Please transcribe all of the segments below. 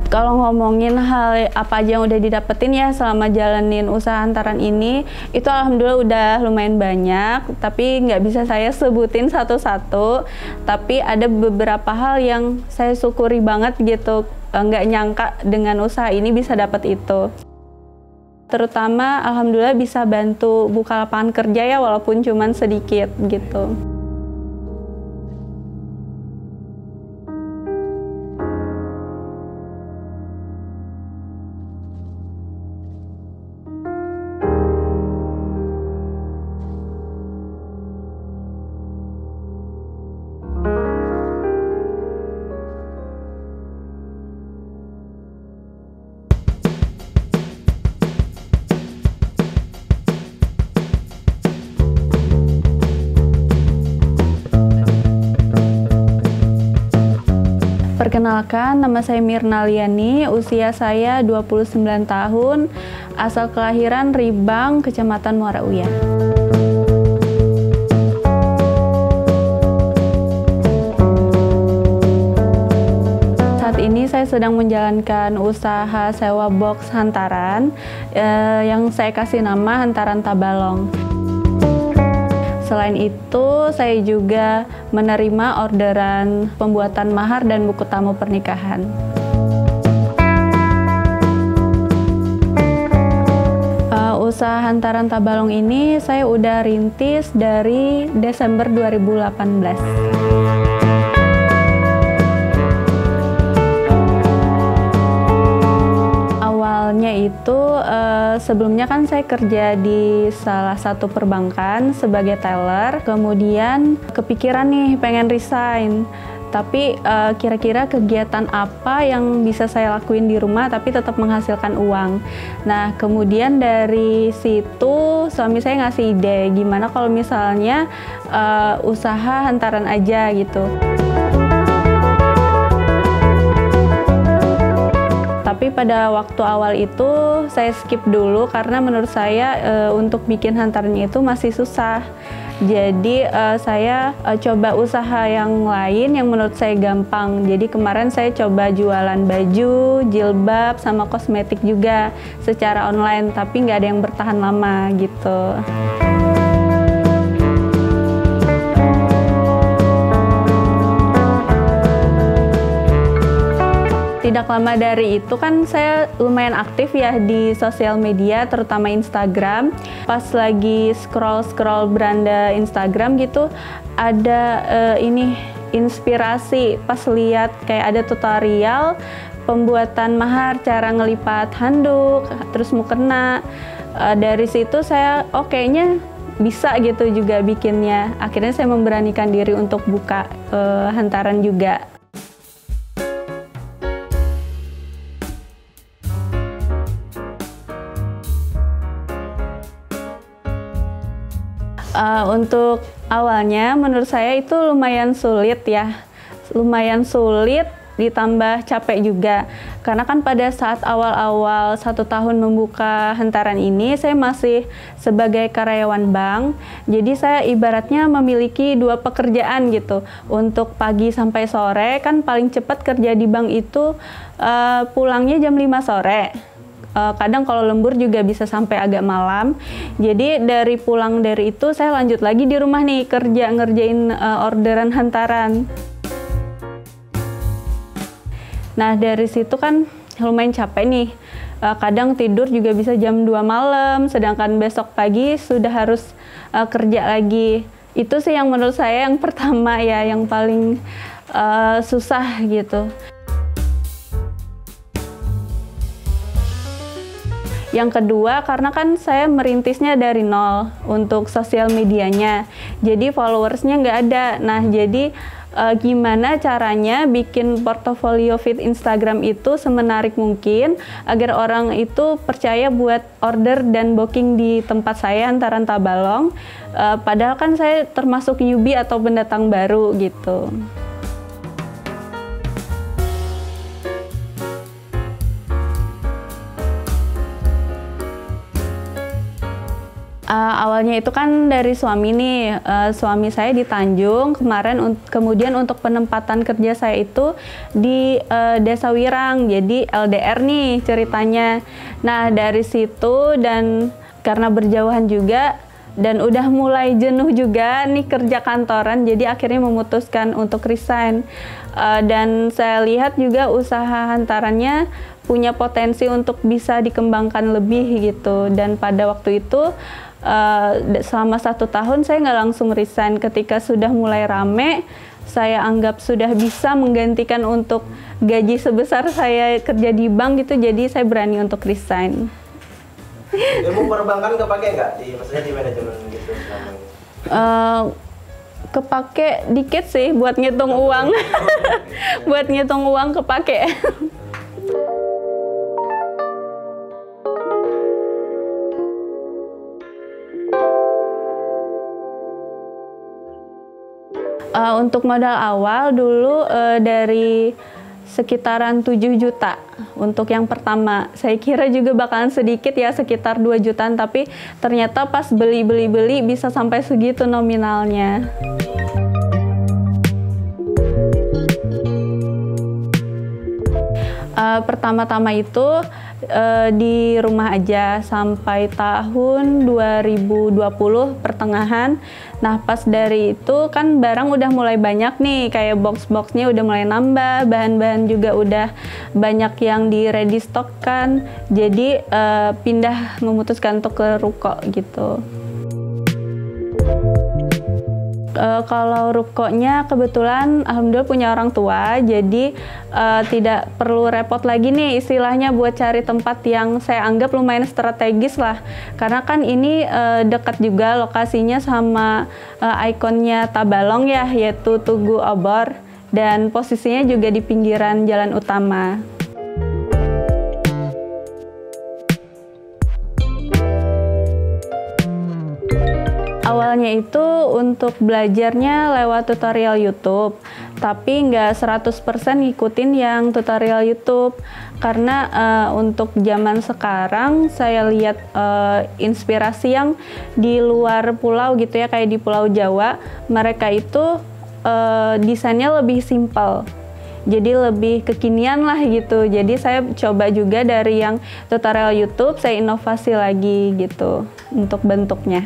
Kalau ngomongin hal apa aja yang udah didapetin ya selama jalanin usaha hantaran ini, itu alhamdulillah udah lumayan banyak, tapi nggak bisa saya sebutin satu-satu. Tapi ada beberapa hal yang saya syukuri banget gitu, nggak nyangka dengan usaha ini bisa dapat itu. Terutama alhamdulillah bisa bantu buka lapangan kerja ya, walaupun cuman sedikit gitu. Perkenalkan, nama saya Mirna Liani, usia saya 29 tahun, asal kelahiran Ribang, Kecamatan Muara Uya. Saat ini saya sedang menjalankan usaha sewa box hantaran yang saya kasih nama Hantaran Tabalong. Selain itu, saya juga menerima orderan pembuatan mahar dan buku tamu pernikahan. Usaha Hantaran Tabalong ini saya udah rintis dari Desember 2018. Itu sebelumnya kan saya kerja di salah satu perbankan sebagai teller, kemudian kepikiran nih pengen resign, tapi kira-kira kegiatan apa yang bisa saya lakuin di rumah tapi tetap menghasilkan uang. Nah, kemudian dari situ suami saya ngasih ide gimana kalau misalnya usaha hantaran aja gitu. Tapi pada waktu awal itu saya skip dulu karena menurut saya untuk bikin hantaran itu masih susah. Jadi saya coba usaha yang lain yang menurut saya gampang. Jadi kemarin saya coba jualan baju, jilbab, sama kosmetik juga secara online, tapi nggak ada yang bertahan lama gitu. Tidak lama dari itu kan saya lumayan aktif ya di sosial media, terutama Instagram. Pas lagi scroll beranda Instagram gitu, ada inspirasi pas lihat kayak ada tutorial pembuatan mahar, cara ngelipat handuk, terus mukena. Dari situ saya kayaknya bisa gitu juga bikinnya. Akhirnya saya memberanikan diri untuk buka hantaran juga. Untuk awalnya menurut saya itu lumayan sulit ya, ditambah capek juga. Karena kan pada saat awal-awal 1 tahun membuka hantaran ini saya masih sebagai karyawan bank. Jadi saya ibaratnya memiliki 2 pekerjaan gitu. Untuk pagi sampai sore kan paling cepat kerja di bank itu pulangnya jam 5 sore. Kadang kalau lembur juga bisa sampai agak malam. Jadi dari pulang dari itu saya lanjut lagi di rumah nih kerja ngerjain orderan hantaran. Nah dari situ kan lumayan capek nih. Kadang tidur juga bisa jam 2 malam, sedangkan besok pagi sudah harus kerja lagi. Itu sih yang menurut saya yang pertama ya, yang paling susah gitu. Yang kedua, karena kan saya merintisnya dari nol untuk sosial medianya, jadi followersnya nggak ada. Nah, jadi gimana caranya bikin portofolio feed Instagram itu semenarik mungkin agar orang itu percaya buat order dan booking di tempat saya Hantaran Tabalong. Padahal kan saya termasuk newbie atau pendatang baru gitu. Awalnya itu kan dari suami nih, suami saya di Tanjung, kemudian untuk penempatan kerja saya itu di Desa Wirang, jadi LDR nih ceritanya. Nah dari situ dan karena berjauhan juga, dan udah mulai jenuh juga nih kerja kantoran, jadi akhirnya memutuskan untuk resign. Dan saya lihat juga usaha hantarannya punya potensi untuk bisa dikembangkan lebih gitu. Dan pada waktu itu selama 1 tahun saya nggak langsung resign. Ketika sudah mulai rame, saya anggap sudah bisa menggantikan untuk gaji sebesar saya kerja di bank gitu, jadi saya berani untuk resign. Ilmu perbankan kepake nggak? Maksudnya di manajemen gitu selama ini? Kepake dikit sih buat ngitung uang. Buat ngitung uang kepake. Untuk modal awal dulu dari sekitaran 7 juta untuk yang pertama. Saya kira juga bakalan sedikit ya, sekitar 2 jutaan, tapi ternyata pas beli bisa sampai segitu nominalnya. Pertama-tama itu di rumah aja sampai tahun 2020 pertengahan. Nah pas dari itu kan barang udah mulai banyak nih, kayak box-boxnya udah mulai nambah, bahan-bahan juga udah banyak yang di ready stock kan, jadi memutuskan untuk ke ruko gitu. Kalau rukonya kebetulan alhamdulillah punya orang tua, jadi tidak perlu repot lagi nih istilahnya buat cari tempat yang saya anggap lumayan strategis lah, karena kan ini dekat juga lokasinya sama ikonnya Tabalong ya, yaitu Tugu Obor, dan posisinya juga di pinggiran jalan utama. Awalnya itu untuk belajarnya lewat tutorial YouTube, tapi nggak 100% ngikutin yang tutorial YouTube, karena untuk zaman sekarang saya lihat inspirasi yang di luar pulau gitu ya, kayak di Pulau Jawa, mereka itu desainnya lebih simpel. Jadi lebih kekinian lah gitu. Jadi saya coba juga dari yang tutorial YouTube, saya inovasi lagi gitu untuk bentuknya.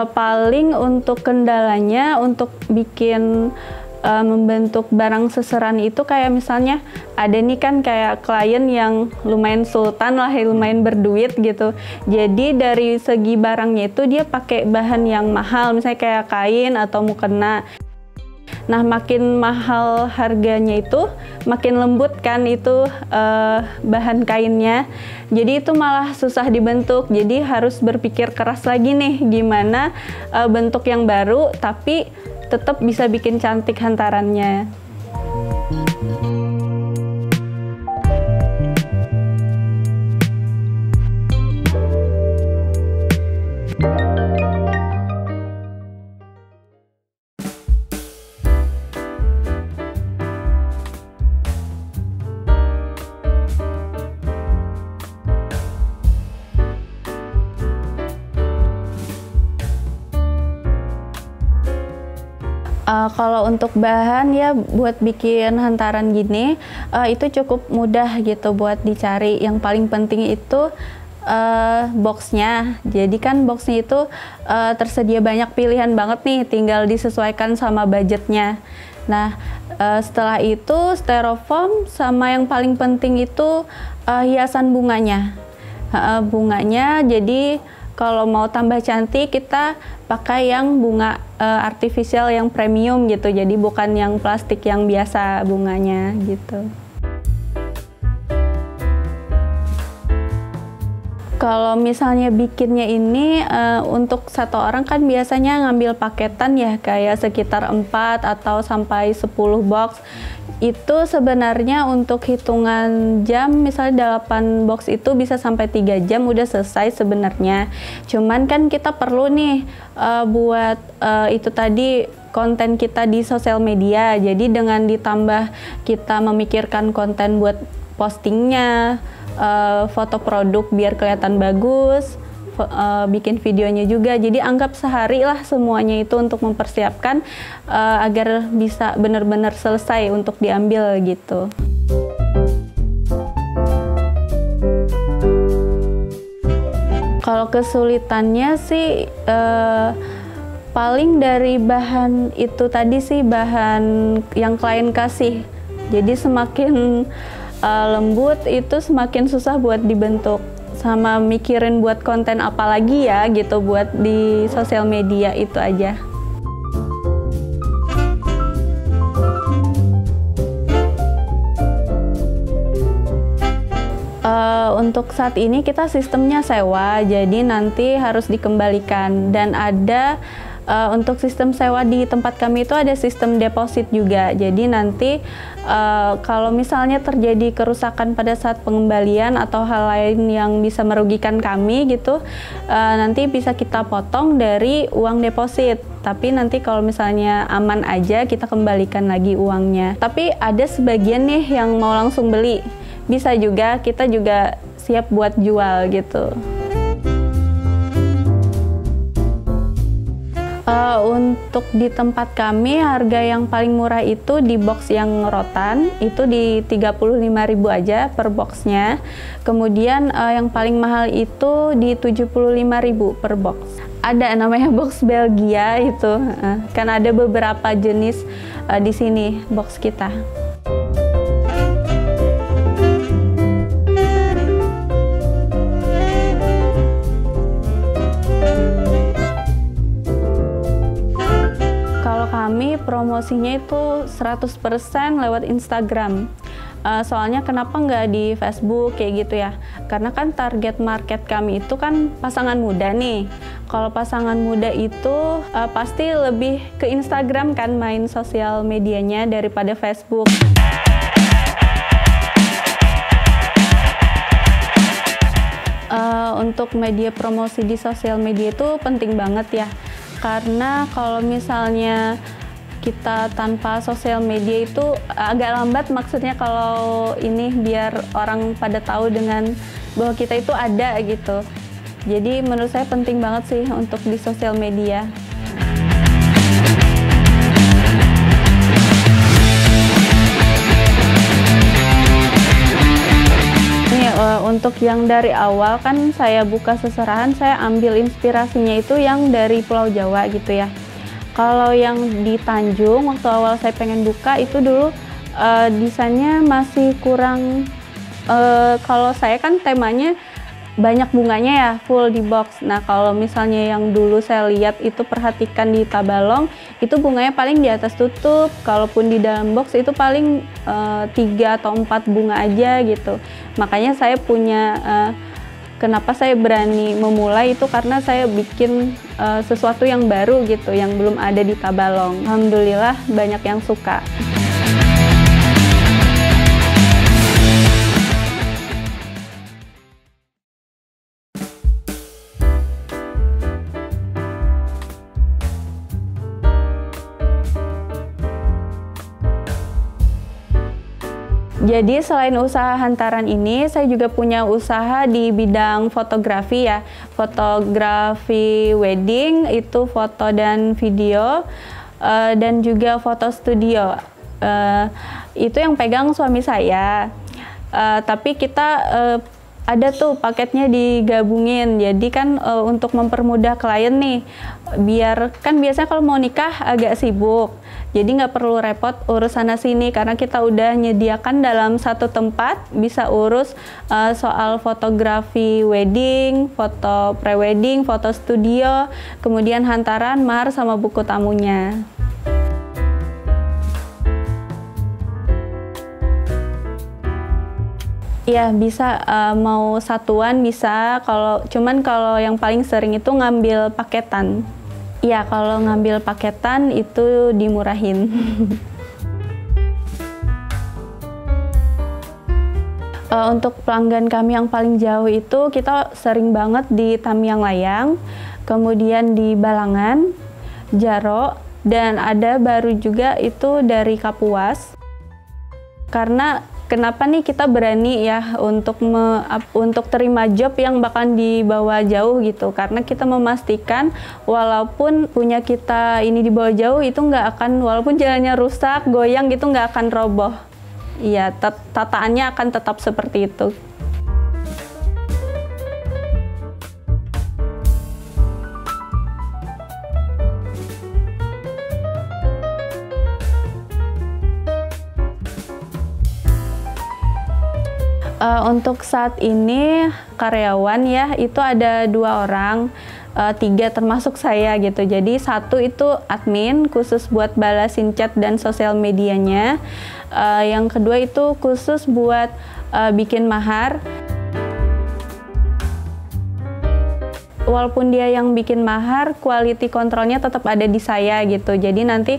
Paling untuk kendalanya untuk bikin membentuk barang seseran itu kayak misalnya ada nih kan kayak klien yang lumayan sultan lah, lumayan berduit gitu. Jadi dari segi barangnya itu dia pakai bahan yang mahal, misalnya kayak kain atau mukena. Nah makin mahal harganya itu makin lembut kan itu bahan kainnya, jadi itu malah susah dibentuk. Jadi harus berpikir keras lagi nih gimana bentuk yang baru tapi tetap bisa bikin cantik hantarannya. Kalau untuk bahan ya buat bikin hantaran gini itu cukup mudah gitu buat dicari. Yang paling penting itu boxnya. Jadi kan boxnya itu tersedia banyak pilihan banget nih, tinggal disesuaikan sama budgetnya. Nah setelah itu styrofoam, sama yang paling penting itu hiasan bunganya. Bunganya jadi kalau mau tambah cantik kita pakai yang bunga artifisial yang premium gitu, jadi bukan yang plastik yang biasa bunganya gitu. Kalau misalnya bikinnya ini untuk satu orang kan biasanya ngambil paketan ya, kayak sekitar 4 atau sampai 10 box. Itu sebenarnya untuk hitungan jam, misalnya 8 box itu bisa sampai 3 jam udah selesai sebenarnya. Cuman kan kita perlu nih buat itu tadi konten kita di sosial media. Jadi dengan ditambah kita memikirkan konten buat postingnya, foto produk biar kelihatan bagus, bikin videonya juga. Jadi anggap sehari lah semuanya itu untuk mempersiapkan agar bisa benar-benar selesai untuk diambil gitu. Kalau kesulitannya sih paling dari bahan itu tadi sih, bahan yang klien kasih. Jadi semakin lembut itu semakin susah buat dibentuk. Sama mikirin buat konten apa lagi ya gitu buat di sosial media, itu aja. Untuk saat ini kita sistemnya sewa, jadi nanti harus dikembalikan. Dan ada untuk sistem sewa di tempat kami itu ada sistem deposit juga. Jadi nanti kalau misalnya terjadi kerusakan pada saat pengembalian atau hal lain yang bisa merugikan kami gitu, nanti bisa kita potong dari uang deposit. Tapi nanti kalau misalnya aman aja, kita kembalikan lagi uangnya. Tapi ada sebagian nih yang mau langsung beli, bisa juga, kita juga siap buat jual gitu. Untuk di tempat kami harga yang paling murah itu di box yang rotan itu di 35.000 aja per boxnya. Kemudian yang paling mahal itu di 75.000 per box. Ada namanya box Belgia itu, kan ada beberapa jenis di sini box kita. Kami promosinya itu 100% lewat Instagram. Soalnya kenapa nggak di Facebook kayak gitu ya? Karena kan target market kami itu kan pasangan muda nih. Kalau pasangan muda itu pasti lebih ke Instagram kan main sosial medianya daripada Facebook. Untuk media promosi di sosial media itu penting banget ya. Karena kalau misalnya kita tanpa sosial media itu agak lambat, maksudnya kalau ini biar orang pada tahu dengan bahwa kita itu ada gitu. Jadi menurut saya penting banget sih untuk di sosial media. Untuk yang dari awal kan saya buka seserahan, saya ambil inspirasinya itu yang dari Pulau Jawa gitu ya. Kalau yang di Tanjung, waktu awal saya pengen buka itu dulu desainnya masih kurang, kalau saya kan temanya banyak bunganya ya, full di box. Nah kalau misalnya yang dulu saya lihat itu perhatikan di Tabalong, itu bunganya paling di atas tutup, kalaupun di dalam box itu paling 3 atau 4 bunga aja gitu. Makanya saya punya, kenapa saya berani memulai itu karena saya bikin sesuatu yang baru gitu, yang belum ada di Tabalong. Alhamdulillah banyak yang suka. Jadi selain usaha hantaran ini, saya juga punya usaha di bidang fotografi ya. Fotografi wedding, itu foto dan video, dan juga foto studio. Itu yang pegang suami saya. Tapi kita ada tuh paketnya digabungin. Jadi kan untuk mempermudah klien nih, biar kan biasanya kalau mau nikah agak sibuk. Jadi nggak perlu repot urus sana sini karena kita udah nyediakan dalam satu tempat, bisa urus soal fotografi wedding, foto pre-wedding, foto studio, kemudian hantaran, mahar sama buku tamunya. Iya bisa, mau satuan bisa, cuman kalau yang paling sering itu ngambil paketan. Iya, kalau ngambil paketan itu dimurahin. Untuk pelanggan kami yang paling jauh itu kita sering banget di Tamiang Layang, kemudian di Balangan, Jaro, dan ada baru juga itu dari Kapuas. Karena kenapa nih kita berani ya untuk terima job yang bahkan dibawa jauh gitu, karena kita memastikan walaupun punya kita ini dibawa jauh itu nggak akan, walaupun jalannya rusak, goyang gitu, nggak akan roboh. Iya, tataannya akan tetap seperti itu. Untuk saat ini karyawan ya itu ada 2 orang, 3 termasuk saya gitu. Jadi 1 itu admin khusus buat balasin chat dan sosial medianya. Yang kedua itu khusus buat bikin mahar. Walaupun dia yang bikin mahar, quality controlnya tetap ada di saya gitu. Jadi nanti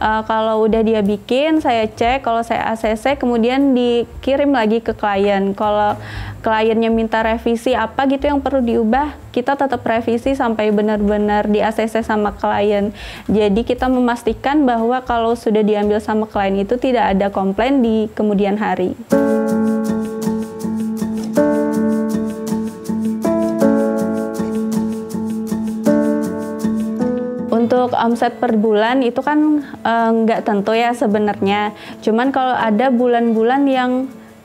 kalau udah dia bikin, saya cek, kalau saya ACC, kemudian dikirim lagi ke klien. Kalau kliennya minta revisi apa gitu yang perlu diubah, kita tetap revisi sampai benar-benar di ACC sama klien. Jadi kita memastikan bahwa kalau sudah diambil sama klien itu tidak ada komplain di kemudian hari. Untuk omset per bulan itu kan nggak tentu ya sebenarnya. Cuman kalau ada bulan-bulan yang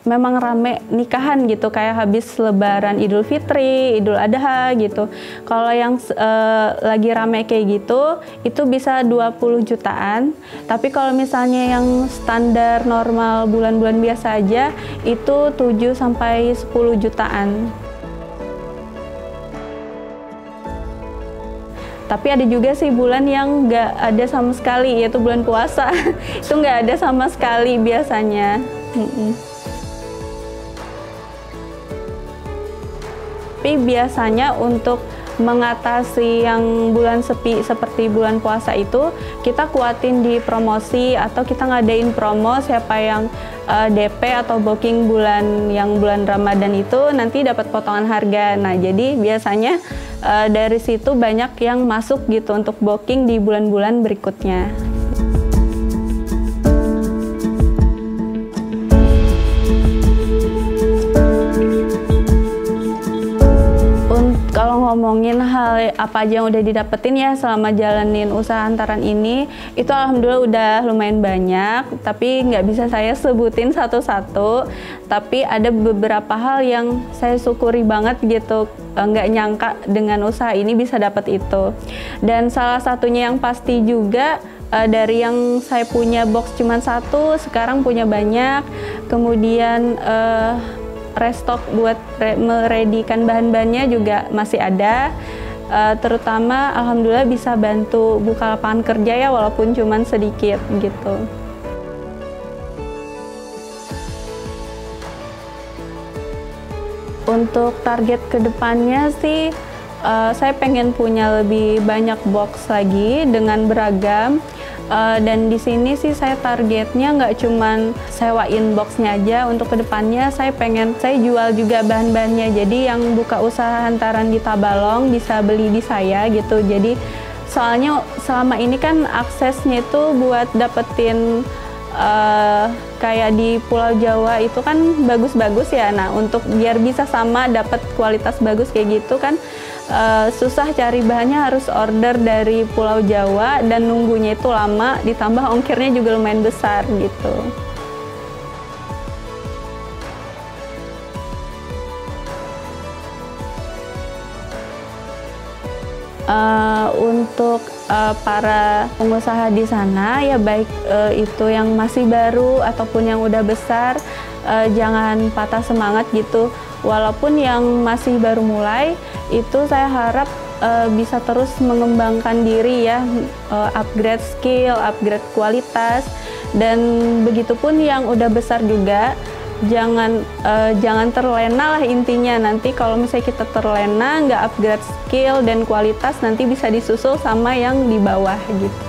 memang rame nikahan gitu, kayak habis Lebaran Idul Fitri, Idul Adha gitu. Kalau yang lagi rame kayak gitu, itu bisa 20 jutaan. Tapi kalau misalnya yang standar normal bulan-bulan biasa aja, itu 7 sampai 10 jutaan. Tapi ada juga sih bulan yang nggak ada sama sekali, yaitu bulan puasa. Itu nggak ada sama sekali biasanya. Tapi biasanya untuk mengatasi yang bulan sepi seperti bulan puasa itu, kita kuatin di promosi atau kita ngadain promo siapa yang DP atau booking bulan Ramadan itu nanti dapat potongan harga. Nah, jadi biasanya dari situ banyak yang masuk gitu untuk booking di bulan-bulan berikutnya. Kalau ngomongin hal apa aja yang udah didapetin ya selama jalanin usaha hantaran ini, itu alhamdulillah udah lumayan banyak, tapi nggak bisa saya sebutin satu-satu. Tapi ada beberapa hal yang saya syukuri banget gitu, nggak nyangka dengan usaha ini bisa dapet itu. Dan salah satunya yang pasti juga, dari yang saya punya box cuma 1, sekarang punya banyak. Kemudian restock buat meredikan bahan-bahannya juga masih ada. Terutama alhamdulillah bisa bantu buka lapangan kerja ya, walaupun cuman sedikit gitu. Untuk target kedepannya sih saya pengen punya lebih banyak box lagi dengan beragam. Dan di sini sih saya targetnya nggak cuman sewain boxnya aja, untuk kedepannya saya jual juga bahan-bahannya. Jadi yang buka usaha hantaran di Tabalong bisa beli di saya gitu. Jadi soalnya selama ini kan aksesnya itu buat dapetin kayak di Pulau Jawa itu kan bagus-bagus ya. Nah, untuk biar bisa sama dapat kualitas bagus kayak gitu kan susah, cari bahannya harus order dari Pulau Jawa dan nunggunya itu lama, ditambah ongkirnya juga lumayan besar gitu. Untuk para pengusaha di sana ya, baik itu yang masih baru ataupun yang udah besar, jangan patah semangat gitu. Walaupun yang masih baru mulai, itu saya harap bisa terus mengembangkan diri ya, upgrade skill, upgrade kualitas, dan begitupun yang udah besar juga. Jangan terlena lah intinya. Nanti kalau misalnya kita terlena, nggak upgrade skill dan kualitas, nanti bisa disusul sama yang di bawah gitu.